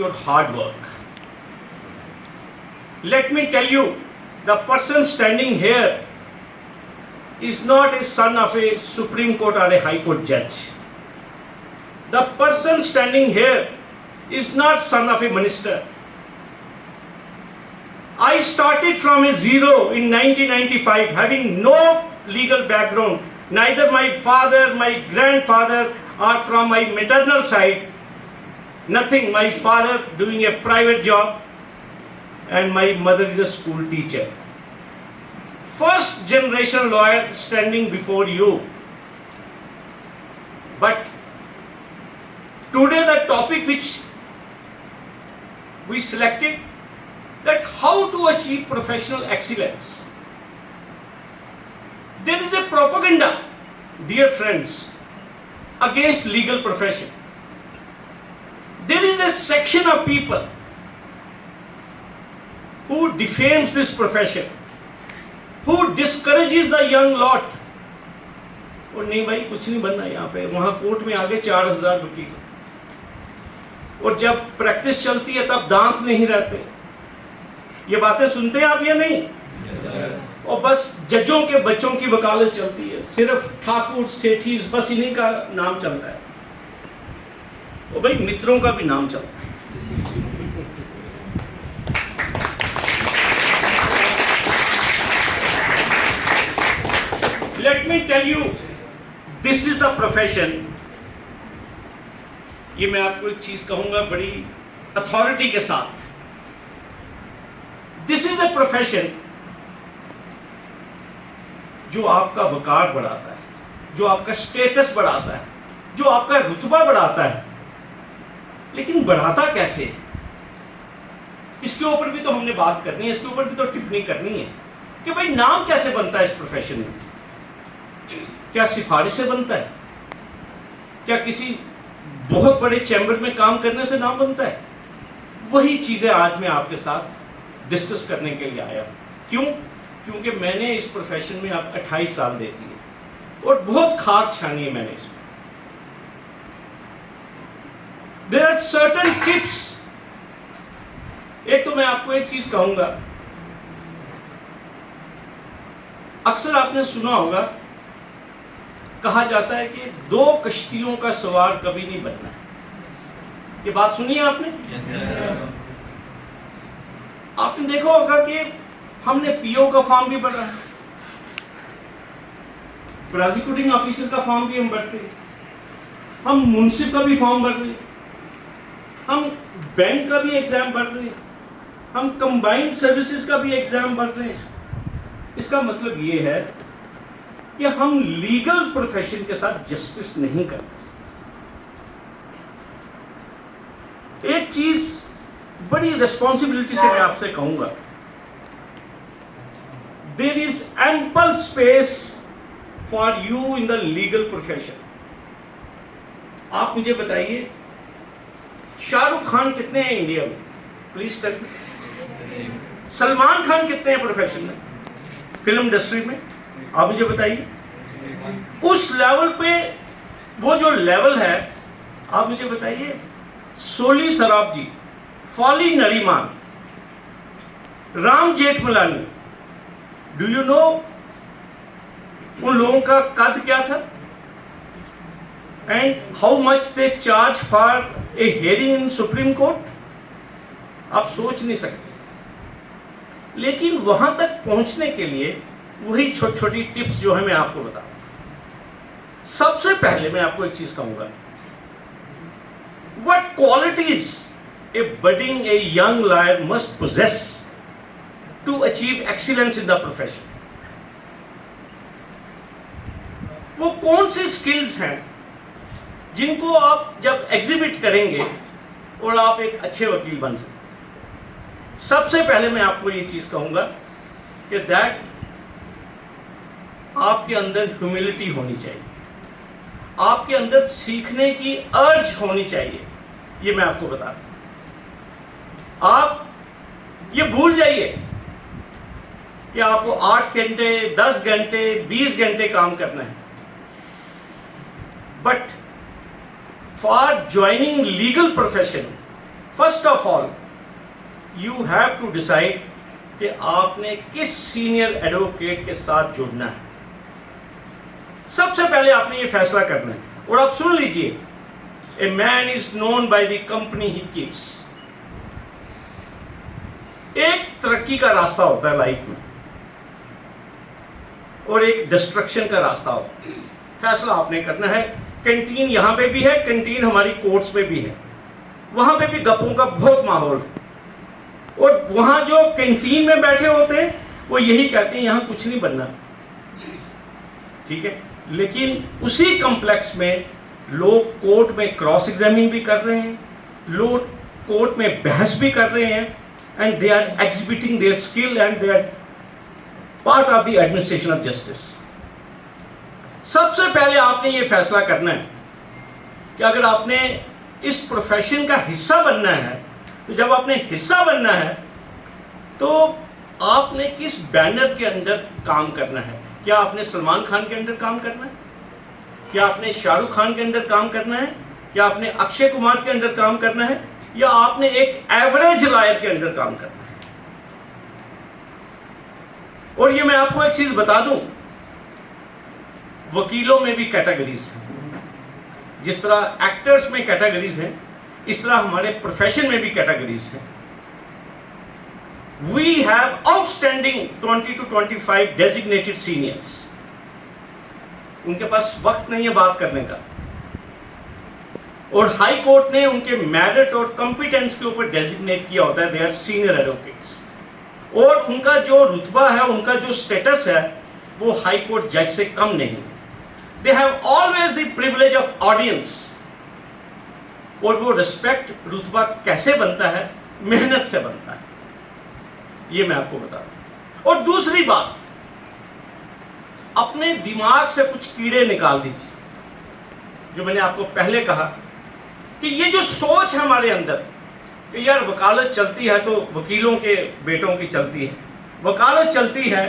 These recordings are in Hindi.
your hard work. Let me tell you, the person standing here is not a son of a Supreme Court or a High Court judge. The person standing here is not son of a minister. I started from a zero in 1995, having no legal background. Neither my father, my grandfather, or from my maternal side, nothing. My father doing a private job, and my mother is a school teacher. First generation lawyer standing before you. But today the topic which we selected, that how to achieve professional excellence. There is a propaganda, dear friends, against legal profession. There is a section of people who defames this profession, who discourages the young lot. और नहीं भाई कुछ नहीं बनना यहाँ पे, वहाँ कोर्ट में आगे 4000 वकील, और जब प्रैक्टिस चलती है तब दांत नहीं रहते। ये बातें सुनते हैं आप या नहीं? और बस जजों के बच्चों की वकालत चलती है, सिर्फ ठाकुर सेठी बस इन्हीं का नाम चलता है, और भाई मित्रों का भी नाम चलता है। Let me tell you, this is the profession. ये मैं आपको एक चीज कहूंगा बड़ी अथॉरिटी के साथ। This is a profession जो आपका वकार बढ़ाता है, जो आपका स्टेटस बढ़ाता है, जो आपका रुतबा बढ़ाता है। लेकिन बढ़ाता कैसे? इसके ऊपर भी तो हमने बात करनी है, इसके ऊपर भी तो टिप्पणी करनी है कि भाई नाम कैसे बनता है इस प्रोफेशन में? क्या सिफारिश से बनता है? क्या किसी बहुत बड़े चैम्बर में काम करने से नाम बनता है? वही चीजें आज मैं आपके साथ डिस्कस करने के लिए आया हूं। क्यों? क्योंकि मैंने इस प्रोफेशन में अब 28 साल दे दिए और बहुत खाक छानी है मैंने इसमें। There are certain tips. एक तो मैं आपको एक चीज कहूंगा, अक्सर आपने सुना होगा, कहा जाता है कि 2 कश्तियों का सवार कभी नहीं बनना है। ये बात सुनी है आपने? आपने देखा होगा कि हमने पीओ का फॉर्म भी भरा है, प्रोसिक्यूटिंग ऑफिसर का फॉर्म भी हम भरते हैं, हम मुंसिफ का भी फॉर्म भर रहे हैं, हम बैंक का भी एग्जाम भर रहे हैं, हम कंबाइंड सर्विसेज का भी एग्जाम भर रहे हैं। इसका मतलब ये है कि हम लीगल प्रोफेशन के साथ जस्टिस नहीं कर रहे। एक चीज बड़ी रिस्पॉन्सिबिलिटी से मैं आपसे कहूंगा, there is ample space for you in the legal profession. आप मुझे बताइए, शाहरुख खान कितने हैं इंडिया में? Please tell me. Salman Khan कितने हैं प्रोफेशन में, फिल्म इंडस्ट्री में? आप मुझे बताइए। उस लेवल पे, वो जो लेवल है, आप मुझे बताइए, Soli Sorabjee, Fali Nariman, Ram Jethmalani, do you know उन लोगों का कद क्या था? And how much they charge for a hearing in Supreme Court? आप सोच नहीं सकते। लेकिन वहां तक पहुंचने के लिए वही छोटी छोटी टिप्स जो है मैं आपको बताऊं। सबसे पहले मैं आपको एक चीज कहूंगा, what qualities a budding a young lawyer must possess to achieve excellence in the profession. वो कौन सी स्किल्स हैं जिनको आप जब एग्जिबिट करेंगे और आप एक अच्छे वकील बन सकते? सबसे पहले मैं आपको ये चीज कहूंगा कि दैट आपके अंदर ह्यूमिलिटी होनी चाहिए, आपके अंदर सीखने की अर्ज होनी चाहिए। ये मैं आपको बता दूं। आप ये भूल जाइए कि आपको 8 घंटे, 10 घंटे, 20 घंटे काम करना है, but for joining legal profession first of all you have to decide कि आपने किस सीनियर एडवोकेट के साथ जुड़ना है। सबसे पहले आपने ये फैसला करना है। और आप सुन लीजिए, a man is known by the company he keeps. एक तरक्की का रास्ता होता है लाइफ में और एक डिस्ट्रक्शन का रास्ता होता है। फैसला आपने करना है। कैंटीन यहां पे भी है, कैंटीन हमारी कोर्ट्स में भी है, वहां पे भी गप्पों का बहुत माहौल है। और वहां जो कैंटीन में बैठे होते हैं वो यही कहते हैं यहां कुछ नहीं बनना, ठीक है। लेकिन उसी कॉम्प्लेक्स में लोग कोर्ट में क्रॉस एग्जामिन भी कर रहे हैं, लोग कोर्ट में बहस भी कर रहे हैं, and they are exhibiting their skill and they are part of the administration of justice. सबसे पहले आपने ये फैसला करना है कि अगर आपने इस प्रोफेशन का हिस्सा बनना है, तो जब आपने हिस्सा बनना है तो आपने किस बैनर के अंदर काम करना है। क्या आपने सलमान खान के अंदर काम करना है? क्या आपने शाहरुख खान के अंदर काम करना है? क्या आपने अक्षय कुमार के अंदर काम करना है? या आपने एक एवरेज लॉयर के अंदर काम करना है? और ये मैं आपको एक चीज बता दूं, वकीलों में भी कैटेगरीज हैं। जिस तरह एक्टर्स में कैटेगरीज हैं, इस तरह हमारे प्रोफेशन में भी कैटेगरीज हैं। We have outstanding 20 to 25 designated seniors. उनके पास वक्त नहीं है बात करने का, और हाई कोर्ट ने उनके मेरिट और कॉम्पिटेंस के ऊपर डेजिग्नेट किया होता है, दे आर सीनियर एडवोकेट्स। और उनका जो रुतबा है, उनका जो स्टेटस है, वो हाई कोर्ट जज से कम नहीं। They have always the privilege of audience. और वो रिस्पेक्ट, रुतबा कैसे बनता है? मेहनत से बनता है। ये मैं आपको बता रहा हूं। और दूसरी बात, अपने दिमाग से कुछ कीड़े निकाल दीजिए। जो मैंने आपको पहले कहा कि ये जो सोच है हमारे अंदर कि यार वकालत चलती है तो वकीलों के बेटों की चलती है, वकालत चलती है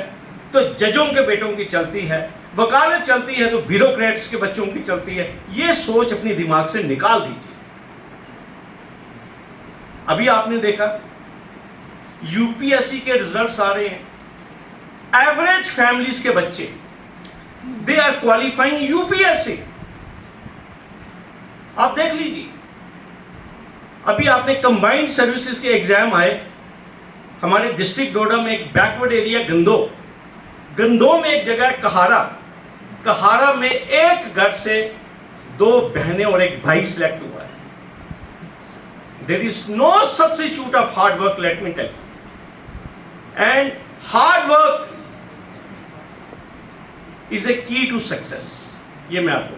तो जजों के बेटों की चलती है, वकालत चलती है तो ब्यूरोक्रेट्स के बच्चों की चलती है, ये सोच अपने दिमाग से निकाल दीजिए। अभी आपने देखा यूपीएससी के रिजल्ट्स आ रहे हैं। एवरेज फैमिलीज के बच्चे दे आर क्वालिफाइंग यूपीएससी। आप देख लीजिए, अभी आपने कंबाइंड सर्विसेज के एग्जाम आए हमारे डिस्ट्रिक्ट डोडा में। एक बैकवर्ड एरिया गंदो में एक जगह कहारा में एक घर से 2 बहनें और एक भाई सिलेक्ट हुआ है। There is no substitute of hard work, let me tell you. And hard work is a key to success. ये मैं आपको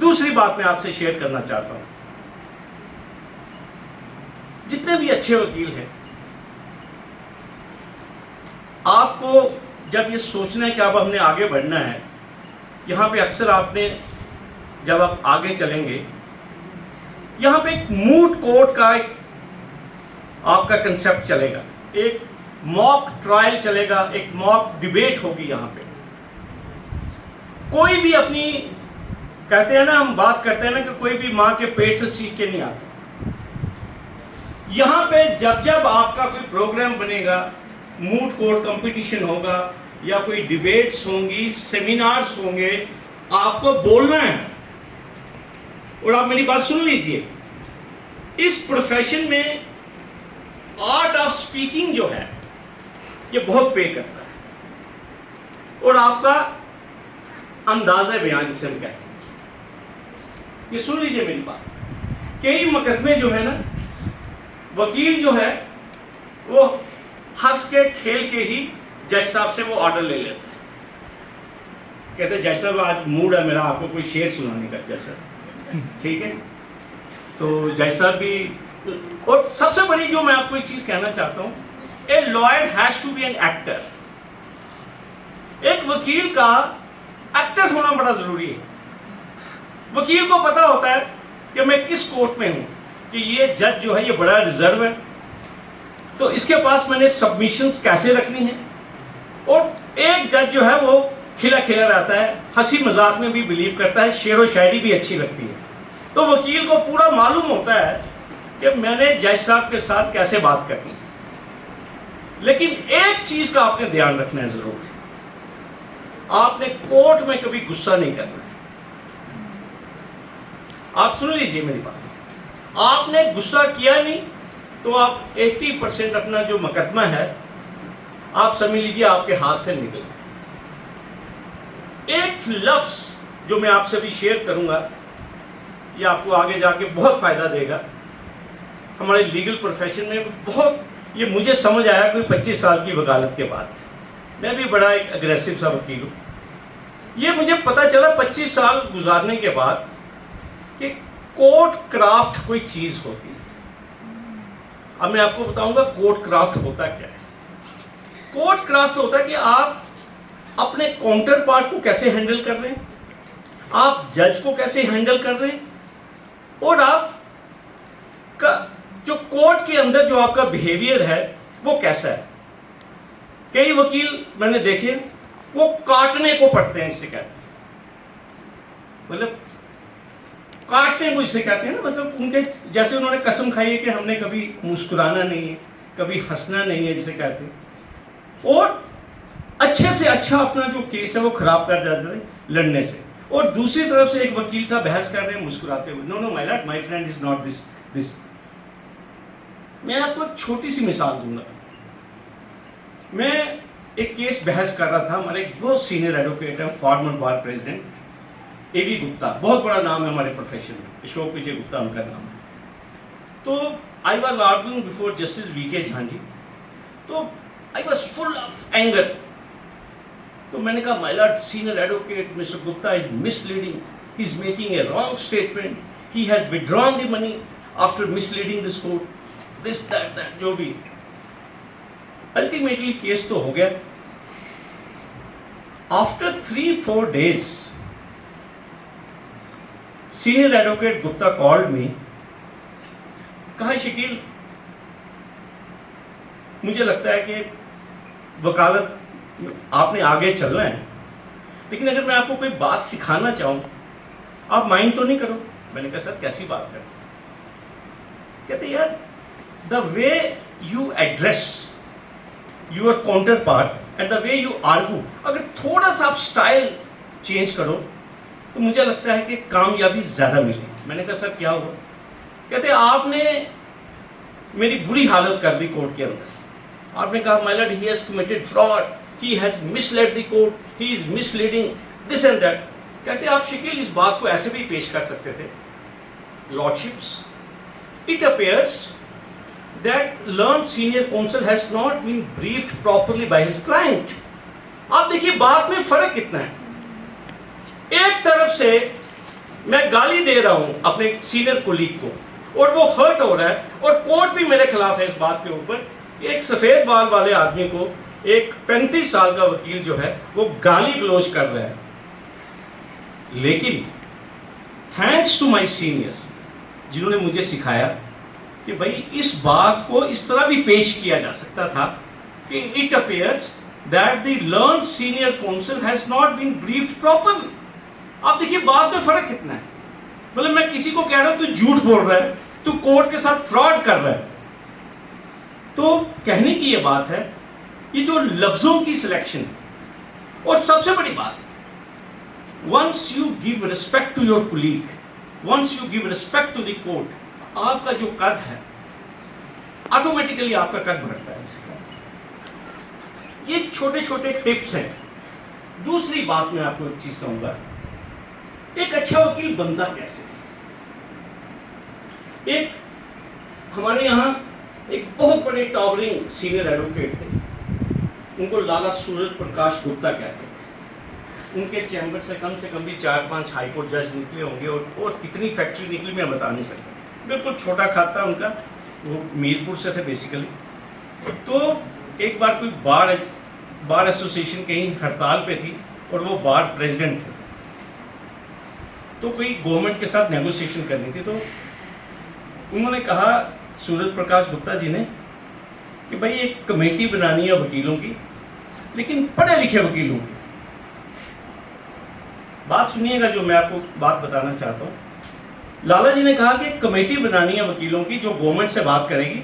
दूसरी बात मैं आपसे शेयर करना चाहता हूं। जितने भी अच्छे वकील हैं, आपको जब ये सोचना है कि अब हमने आगे बढ़ना है, यहां पे अक्सर आपने जब आप आगे चलेंगे, यहां पे एक मूट कोर्ट का एक आपका कंसेप्ट चलेगा, एक मॉक ट्रायल चलेगा, एक मॉक डिबेट होगी। यहां पे कोई भी अपनी, कहते हैं ना, हम बात करते हैं ना कि कोई भी मां के पेट से सीख के नहीं आता। यहां पे जब आपका कोई प्रोग्राम बनेगा, मूट कोर्ट कंपटीशन होगा या कोई डिबेट्स होंगी, सेमिनार्स होंगे, आपको बोलना है। और आप मेरी बात सुन लीजिए, इस प्रोफेशन में आर्ट ऑफ स्पीकिंग जो है ये बहुत पे करता है। और आपका अंदाज़े बयान जिसे हम कहते हैं, ये सुन लीजिए मेरी बात। कई मुकदमे जो है ना, वकील जो है वो हंस के खेल के ही जज साहब से वो ऑर्डर ले लेता है। कहते जज साहब आज मूड है मेरा आपको कोई शेर सुनाने का, जज साहब ठीक है। तो जज साहब भी। और सबसे बड़ी जो मैं आपको एक चीज कहना चाहता हूं, a lawyer has to be an actor. एक वकील का एक्टर होना बड़ा जरूरी है। वकील को पता होता है कि मैं किस कोर्ट में हूं, कि ये जज जो है ये बड़ा रिजर्व है, तो इसके पास मैंने सबमिशंस कैसे रखनी है। और एक जज जो है वो खिला खिला रहता है, हंसी मजाक में भी बिलीव करता है, शेर व शायरी भी अच्छी लगती है। तो वकील को पूरा मालूम होता है कि मैंने जज साहब के साथ कैसे बात करनी, लेकिन एक चीज का आपने ध्यान रखना है जरूर, आपने कोर्ट में कभी गुस्सा नहीं करना है। आप सुन लीजिए मेरी बात, आपने गुस्सा किया नहीं तो आप 80% अपना जो मुकदमा है आप समझ लीजिए आपके हाथ से निकल। एक लफ्ज जो मैं आपसे अभी शेयर करूंगा, ये आपको आगे जाके बहुत फायदा देगा। हमारे लीगल प्रोफेशन में बहुत, ये मुझे समझ आया कोई 25 साल की वकालत के बाद। मैं भी बड़ा एक अग्रेसिव सा वकील हूँ। ये मुझे पता चला 25 साल गुजारने के बाद कि कोर्ट क्राफ्ट कोई चीज होती है। अब मैं आपको बताऊंगा कोर्ट क्राफ्ट होता क्या है। कोर्ट क्राफ्ट होता है कि आप अपने काउंटर पार्ट को कैसे हैंडल कर रहे हैं, आप जज को कैसे हैंडल कर रहे हैं, और आप का जो कोर्ट के अंदर जो आपका बिहेवियर है वो कैसा है। कई वकील मैंने देखे वो काटने को पड़ते हैं, इससे कहते हैं, मतलब काटने को इससे कहते हैं ना, मतलब उनके जैसे उन्होंने कसम खाई है कि हमने कभी मुस्कुराना नहीं है, कभी हंसना नहीं है, जिसे कहते हैं, और अच्छे से अच्छा अपना जो केस है वो खराब कर जाते थे लड़ने से। और दूसरी तरफ से एक वकील साहब बहस कर रहे हैं मुस्कुराते हुए, no no my lord, my friend is not this. मैं आपको एक छोटी सी मिसाल दूंगा। मैं एक केस बहस कर रहा था, हमारे एक बहुत सीनियर एडवोकेट है, फॉर्मर बार प्रेसिडेंट एवी गुप्ता, बहुत बड़ा नाम है हमारे प्रोफेशन में, अशोक विजय गुप्ता उनका नाम है। तो I was arguing before justice V K Jhanji, तो I was full of anger. तो मैंने कहा my lord senior advocate mister Gupta is misleading, he is making a wrong statement, he has withdrawn the money after misleading this court, this that जो भी। अल्टीमेटली केस तो हो गया। आफ्टर 3-4 days senior advocate Gupta called me, कहा शकील मुझे लगता है कि वकालत आपने आगे चलना है, लेकिन अगर मैं आपको कोई बात सिखाना चाहूं आप माइंड तो नहीं करो। मैंने कहा सर कैसी बात करते? कहते यार the way you address your counter part and the way you argue, अगर थोड़ा सा आप स्टाइल चेंज करो तो मुझे लगता है कि कामयाबी ज्यादा मिलेगी। मैंने कहा सर क्या हुआ? कहते आपने मेरी बुरी हालत कर दी कोर्ट के अंदर। आपने कहा my Lord he has committed fraud, he has misled the court, he is misleading this and that. कहते आप शकील इस बात को ऐसे भी पेश कर सकते थे, lordships it appears that learned senior counsel has not been briefed properly by his client। आप देखिए बात में फर्क कितना है। एक तरफ से मैं गाली दे रहा हूं अपने सीनियर कोलीग को और वो हर्ट हो रहा है, और कोर्ट भी मेरे खिलाफ है इस बात के ऊपर कि एक सफेद बाल वाले आदमी को एक 35 साल का वकील जो है वो गाली गलौज कर रहा है। लेकिन थैंक्स टू माय सीनियर जिन्होंने मुझे सिखाया कि भाई इस बात को इस तरह भी पेश किया जा सकता था कि it appears that the learned senior counsel has not been briefed properly. आप देखिए बात में फर्क कितना है। मतलब मैं किसी को कह रहा हूं तू झूठ बोल रहा है, तू कोर्ट के साथ फ्रॉड कर रहा है। तो कहने की ये बात है, ये जो लफ्जों की सिलेक्शन, और सबसे बड़ी बात, once you give respect to your colleague, once you give respect to the court, आपका जो कद है ऑटोमेटिकली आपका कद बढ़ता है। ये छोटे छोटे टिप्स हैं। दूसरी बात मैं आपको एक चीज कहूंगा, एक अच्छा वकील बनता कैसे। एक हमारे यहां एक बहुत बड़े टॉवरिंग सीनियर एडवोकेट थे, उनको लाला सूरज प्रकाश गुप्ता कहते थे। उनके चैम्बर से कम भी 4-5 हाईकोर्ट जज निकले होंगे, और कितनी फैक्ट्री निकली मैं बता नहीं सकता। बिल्कुल छोटा खाता उनका, वो मीरपुर से थे बेसिकली। तो एक बार कोई बार एसोसिएशन कहीं हड़ताल पे थी और वो बार प्रेसिडेंट थे, तो कोई गवर्नमेंट के साथ नेगोशिएशन करनी थी। तो उन्होंने कहा सूरज प्रकाश गुप्ता जी ने कि भाई एक कमेटी बनानी है वकीलों की, लेकिन पढ़े लिखे वकीलों की। बात सुनिएगा जो मैं आपको बात बताना चाहता हूँ। लाला जी ने कहा कि कमेटी बनानी है वकीलों की जो गवर्नमेंट से बात करेगी,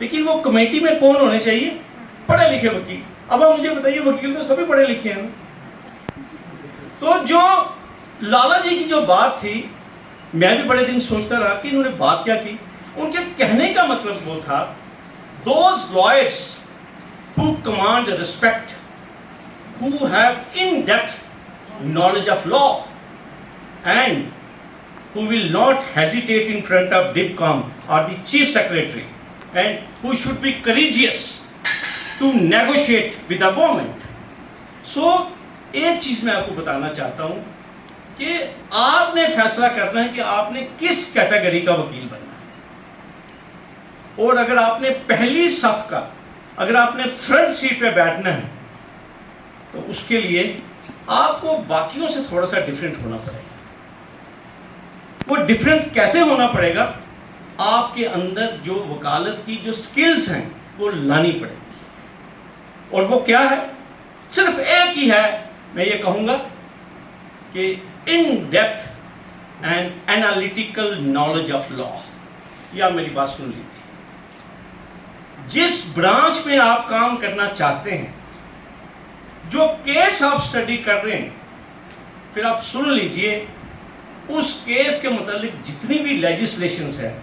लेकिन वो कमेटी में कौन होने चाहिए? पढ़े लिखे वकील। अब आप मुझे बताइए, वकील तो सभी पढ़े लिखे हैं। तो जो लाला जी की जो बात थी, मैं भी बड़े दिन सोचता रहा कि इन्होंने बात क्या की। उनके कहने का मतलब वो था, those lawyers who command respect, who have in-depth knowledge of law, and who will not hesitate in front of DIPCOM or the Chief Secretary, and who should be courageous to negotiate with the government. So, एक चीज मैं आपको बताना चाहता हूं कि आपने फैसला करना है कि आपने किस कैटेगरी का वकील बनना है। और अगर आपने पहली सफ का, अगर आपने फ्रंट सीट पे बैठना है, तो उसके लिए आपको बाकियों से थोड़ा सा डिफरेंट होना पड़ेगा। वो डिफरेंट कैसे होना पड़ेगा? आपके अंदर जो वकालत की जो स्किल्स हैं वो लानी पड़ेगी। और वो क्या है? सिर्फ एक ही है, मैं ये कहूंगा कि in depth and analytical knowledge of law. या मेरी बात सुन लीजिए, जिस ब्रांच में आप काम करना चाहते हैं, जो केस आप स्टडी कर रहे हैं, फिर आप सुन लीजिए, उस केस के मुतालिक जितनी भी लेजिस्लेशंस हैं,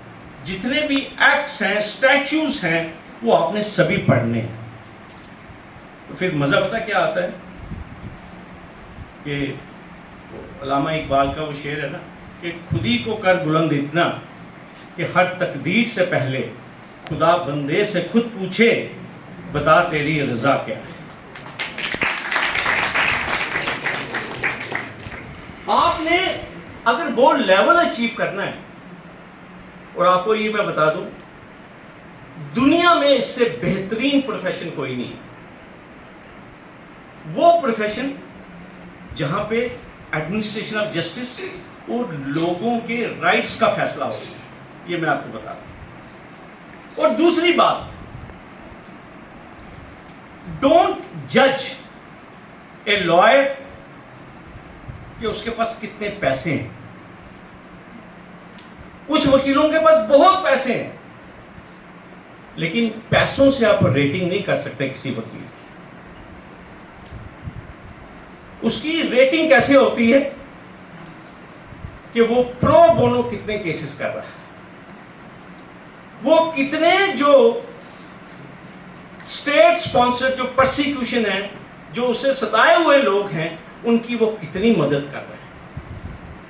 जितने भी एक्ट्स हैं, स्टैच्यूज हैं, वो आपने सभी पढ़ने हैं। तो फिर मजा पता क्या आता है कि अल्लामा इकबाल का वो शेर है ना कि खुदी को कर बुलंद इतना कि हर तकदीर से पहले खुदा बंदे से खुद पूछे, बता तेरी रजा क्या है। आपने अगर वो लेवल अचीव करना है, और आपको ये मैं बता दूं, दुनिया में इससे बेहतरीन प्रोफेशन कोई नहीं है। वो प्रोफेशन जहां पे एडमिनिस्ट्रेशन ऑफ जस्टिस और लोगों के राइट्स का फैसला हो, ये मैं आपको बता दूं। और दूसरी बात, डोंट जज ए लॉयर कि उसके पास कितने पैसे हैं। कुछ वकीलों के पास बहुत पैसे हैं, लेकिन पैसों से आप रेटिंग नहीं कर सकते किसी वकील की। उसकी रेटिंग कैसे होती है कि वो प्रो बोनो कितने केसेस कर रहा है, वो कितने जो स्टेट स्पॉन्सर जो प्रोसिक्यूशन है, जो उसे सताए हुए लोग हैं, उनकी वो कितनी मदद कर रहे हैं।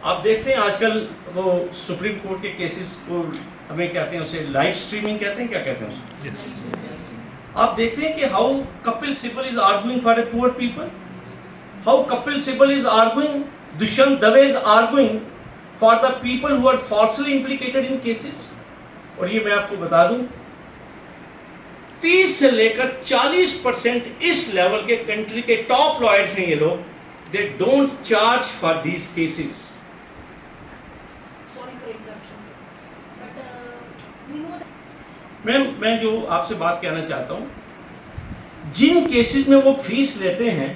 आप देखते हैं आजकल वो सुप्रीम कोर्ट के केसेस को हमें कहते हैं, उसे लाइव स्ट्रीमिंग कहते हैं, क्या कहते हैं उसे? yes. आप देखते हैं कि how Kapil Sibal is arguing for a poor people, how Kapil Sibal is arguing, Dushyant Dave is arguing for the people who are falsely implicated in cases. और ये मैं आपको बता दूं, 30 से लेकर 40% इस लेवल के कंट्री के टॉप लॉयर्स हैं ये लोग, they don't charge for these cases. मैं जो आपसे बात कहना चाहता हूं, जिन केसेस में वो फीस लेते हैं,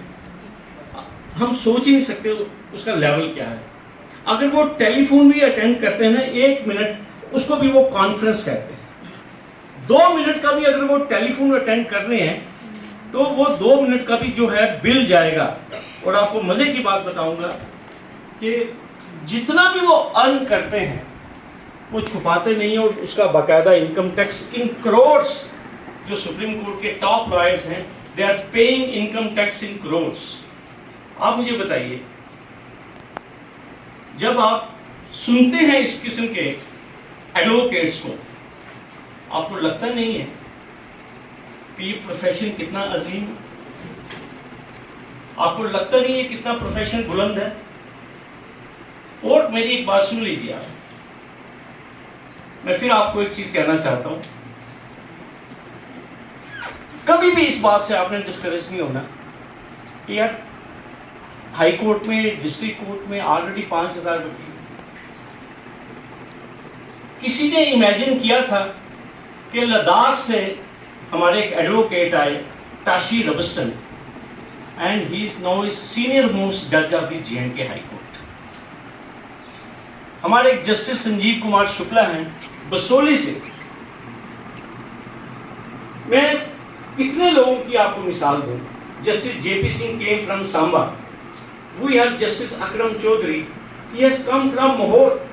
हम सोच ही नहीं सकते उसका लेवल क्या है। अगर वो टेलीफोन भी अटेंड करते हैं ना, 1 मिनट, उसको भी वो कॉन्फ्रेंस कहते हैं। 2 मिनट का भी अगर वो टेलीफोन अटेंड कर रहे हैं, तो वो 2 मिनट का भी जो है बिल जाएगा। और आपको मजे की बात बताऊंगा कि जितना भी वो अर्न करते हैं, वो छुपाते नहीं है, और उसका बाकायदा इनकम टैक्स इन करोड़्स, जो सुप्रीम कोर्ट के टॉप लॉयर्स हैं, they are paying income tax in crores. आप मुझे बताइए, जब आप सुनते हैं इस किस्म के एडवोकेट्स को, आपको लगता नहीं है कि ये प्रोफेशन कितना अजीम है? आपको लगता नहीं है कितना प्रोफेशन बुलंद है? और मेरी एक बात सुन लीजिए आप, मैं फिर आपको एक चीज कहना चाहता हूं, कभी भी इस बात से आपने डिस्करेज नहीं होना कि यार हाई कोर्ट में, डिस्ट्रिक्ट कोर्ट में ऑलरेडी 5000 वकील। किसी ने इमेजिन किया था कि लद्दाख से हमारे एक एडवोकेट आए, Tashi Rabstan, and he is now senior most जज of the J&K high court. हमारे एक जस्टिस संजीव कुमार शुक्ला हैं बसोली से। मैं इतने लोगों की आपको मिसाल दूं, justice JP Singh came from Samba, we have justice Akram Chaudhary, he has come from Mahore.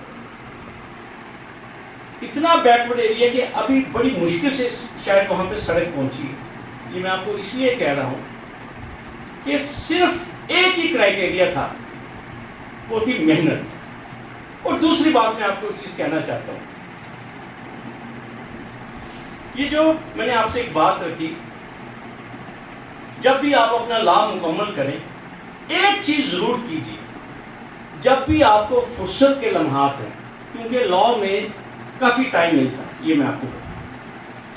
इतना बैकवर्ड एरिया कि अभी बड़ी मुश्किल से शायद वहां पे सड़क पहुंची है। ये मैं आपको इसलिए कह रहा हूं कि सिर्फ एक ही क्राइटेरिया था, वो थी मेहनत। और दूसरी बात मैं आपको एक चीज कहना चाहता हूं, ये जो मैंने आपसे एक बात रखी, जब भी आप अपना लॉ मुकम्मल करें एक चीज जरूर कीजिए, जब भी आपको फुर्सत के लम्हात हैं, क्योंकि लॉ में काफी टाइम मिलता है, ये मैं आपको बताऊं।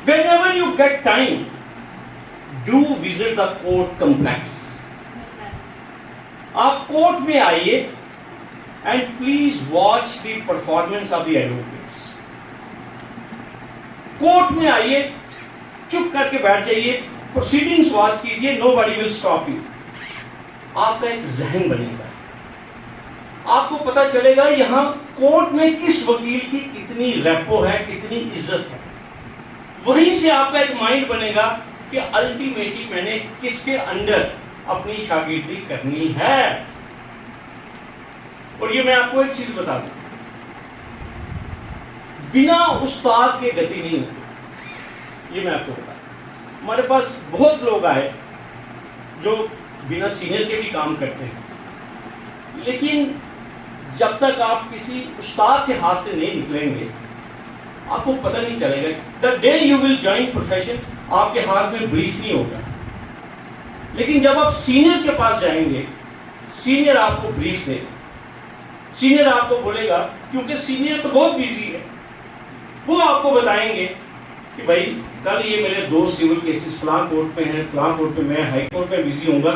Whenever you get time, do visit the court complex. आप कोर्ट में आइए and please watch the performance of the advocates. Court में आइए, चुप करके बैठ जाइए, प्रोसीडिंग्स वॉच कीजिए, nobody will stop you. आपका एक जहन बनेगा, आपको पता चलेगा यहां कोर्ट में किस वकील की कितनी रेपो है, कितनी इज्जत है। वहीं से आपका एक माइंड बनेगा कि अल्टीमेटली मैंने किसके अंडर अपनी शागिर्दी करनी है। और ये मैं आपको एक चीज बता दूं, बिना उस्ताद के गति नहीं होती, ये मैं आपको बता दूं। हमारे पास बहुत लोग आए जो बिना सीनियर के भी काम करते हैं, लेकिन जब तक आप किसी उस्ताद के हाथ से नहीं निकलेंगे आपको पता नहीं चलेगा। The day you will join profession, आपके हाथ में ब्रीफ नहीं होगा, लेकिन जब आप सीनियर के पास जाएंगे, सीनियर आपको ब्रीफ देगा, सीनियर आपको बोलेगा, क्योंकि सीनियर तो बहुत बिजी है, वो आपको बताएंगे कि भाई कल ये मेरे 2 सिविल केसेस फलां कोर्ट में हैं, फलां कोर्ट में, मैं हाई कोर्ट में बिजी होऊंगा,